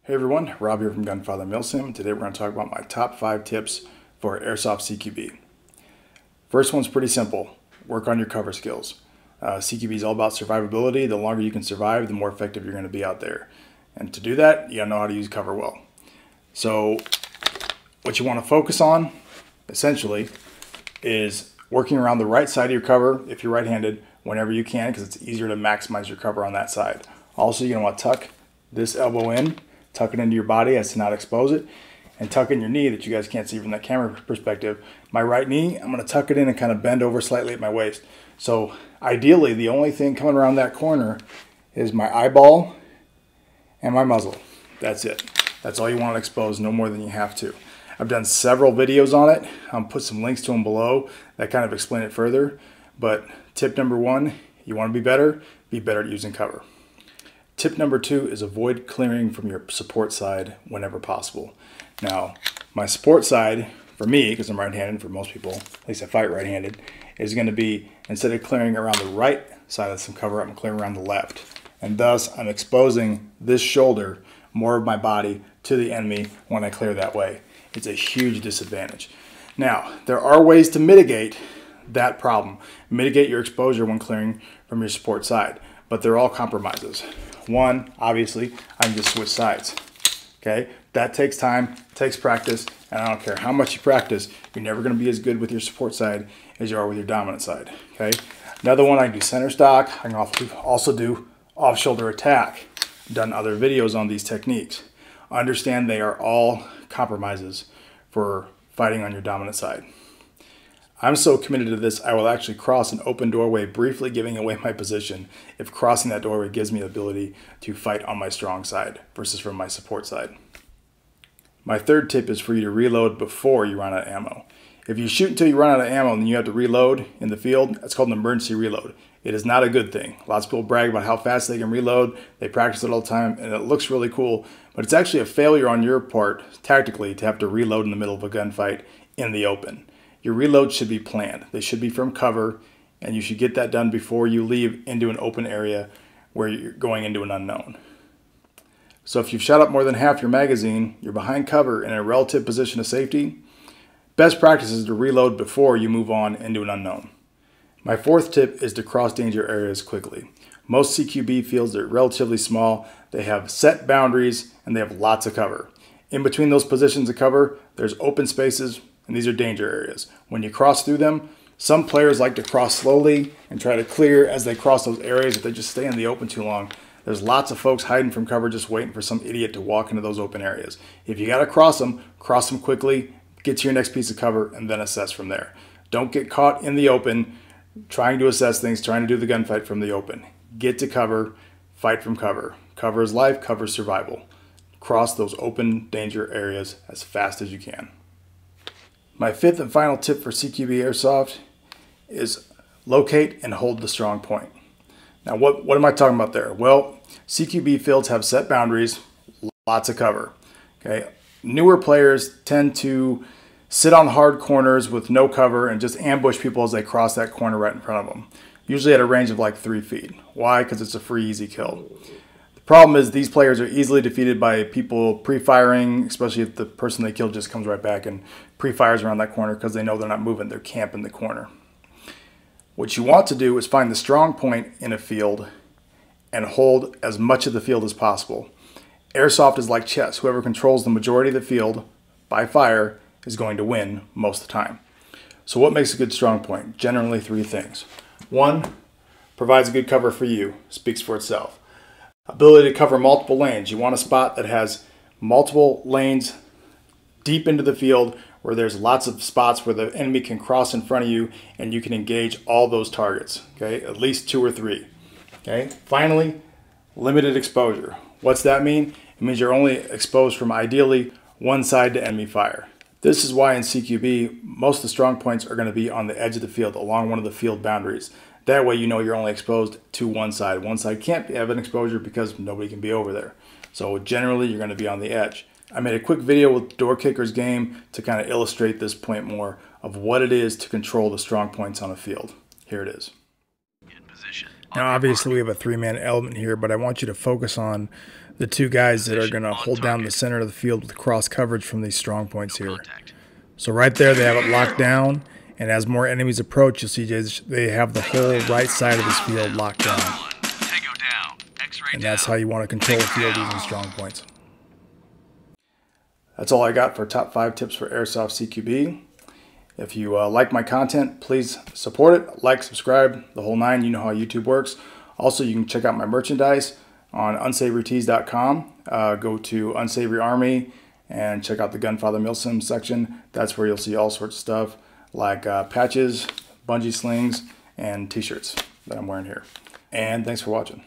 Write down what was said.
Hey everyone, Rob here from Gunfather Milsim. Today we're going to talk about my top 5 tips for Airsoft CQB. First one's pretty simple. Work on your cover skills. CQB is all about survivability. The longer you can survive, the more effective you're going to be out there. And to do that, you got to know how to use cover well. So what you want to focus on, essentially, is working around the right side of your cover, if you're right-handed, whenever you can, because it's easier to maximize your cover on that side. Also, you're going to want to tuck this elbow in, tuck it into your body as to not expose it, and tuck in your knee that you guys can't see from that camera perspective. My right knee, I'm going to tuck it in and kind of bend over slightly at my waist. So ideally, the only thing coming around that corner is my eyeball and my muzzle. That's it. That's all you want to expose, no more than you have to. I've done several videos on it. I'll put some links to them below that kind of explain it further. But tip number 1, you want to be better at using cover. Tip number 2 is avoid clearing from your support side whenever possible. Now, my support side, for me, because I'm right-handed, for most people, at least I fight right-handed, is going to be, instead of clearing around the right side of some cover, I'm clearing around the left. And thus, I'm exposing this shoulder, more of my body, to the enemy when I clear that way. It's a huge disadvantage. Now, there are ways to mitigate that problem. Mitigate your exposure when clearing from your support side, but they're all compromises. One, obviously, I can just switch sides. Okay, that takes time, takes practice, and I don't care how much you practice, you're never going to be as good with your support side as you are with your dominant side. Okay, another one, I can do center stock. I can also do off-shoulder attack. I've done other videos on these techniques. Understand they are all compromises for fighting on your dominant side. I'm so committed to this, I will actually cross an open doorway, briefly giving away my position if crossing that doorway gives me the ability to fight on my strong side versus from my support side. My third tip is for you to reload before you run out of ammo. If you shoot until you run out of ammo and then you have to reload in the field, that's called an emergency reload. It is not a good thing. Lots of people brag about how fast they can reload. They practice it all the time and it looks really cool, but it's actually a failure on your part, tactically, to have to reload in the middle of a gunfight in the open. Your reloads should be planned. They should be from cover, and you should get that done before you leave into an open area where you're going into an unknown. So if you've shot up more than half your magazine, you're behind cover in a relative position of safety, best practice is to reload before you move on into an unknown. My fourth tip is to cross danger areas quickly. Most CQB fields are relatively small, they have set boundaries, and they have lots of cover. In between those positions of cover, there's open spaces, and these are danger areas. When you cross through them, some players like to cross slowly and try to clear as they cross those areas if they just stay in the open too long. There's lots of folks hiding from cover just waiting for some idiot to walk into those open areas. If you got to cross them quickly, get to your next piece of cover, and then assess from there. Don't get caught in the open trying to assess things, trying to do the gunfight from the open. Get to cover, fight from cover. Cover is life, cover is survival. Cross those open danger areas as fast as you can. My fifth and final tip for CQB Airsoft is locate and hold the strong point. Now, what am I talking about there? Well, CQB fields have set boundaries, lots of cover. Okay, newer players tend to sit on hard corners with no cover and just ambush people as they cross that corner right in front of them, usually at a range of like 3 feet. Why? Because it's a free, easy kill. Problem is these players are easily defeated by people pre-firing, especially if the person they killed just comes right back and pre-fires around that corner because they know they're not moving, they're camping the corner. What you want to do is find the strong point in a field and hold as much of the field as possible. Airsoft is like chess. Whoever controls the majority of the field by fire is going to win most of the time. So what makes a good strong point? Generally 3 things. 1, provides a good cover for you, speaks for itself. Ability to cover multiple lanes. You want a spot that has multiple lanes deep into the field where there's lots of spots where the enemy can cross in front of you and you can engage all those targets. Okay, at least 2 or 3. Okay, finally, limited exposure. What's that mean? It means you're only exposed from ideally one side to enemy fire. This is why in CQB, most of the strong points are going to be on the edge of the field along one of the field boundaries. That way you know you're only exposed to one side. One side can't have an exposure because nobody can be over there. So generally you're going to be on the edge. I made a quick video with Door Kicker's game to kind of illustrate this point more of what it is to control the strong points on a field. Here it is. In position. Now obviously we have a 3-man element here, but I want you to focus on the two guys that are going to hold down the center of the field with cross coverage from these strong points here. So right there they have it locked down, and as more enemies approach, you'll see they have the whole right side of this field locked down. And that's how you want to control the field using strong points. That's all I got for top 5 tips for Airsoft CQB. If you like my content, please support it. Like, subscribe, the whole 9. You know how YouTube works. Also, you can check out my merchandise on unsavorytees.com. Go to Unsavory Army and check out the Gunfather Milsim section. That's where you'll see all sorts of stuff like patches, bungee slings, and t-shirts that I'm wearing here. And thanks for watching.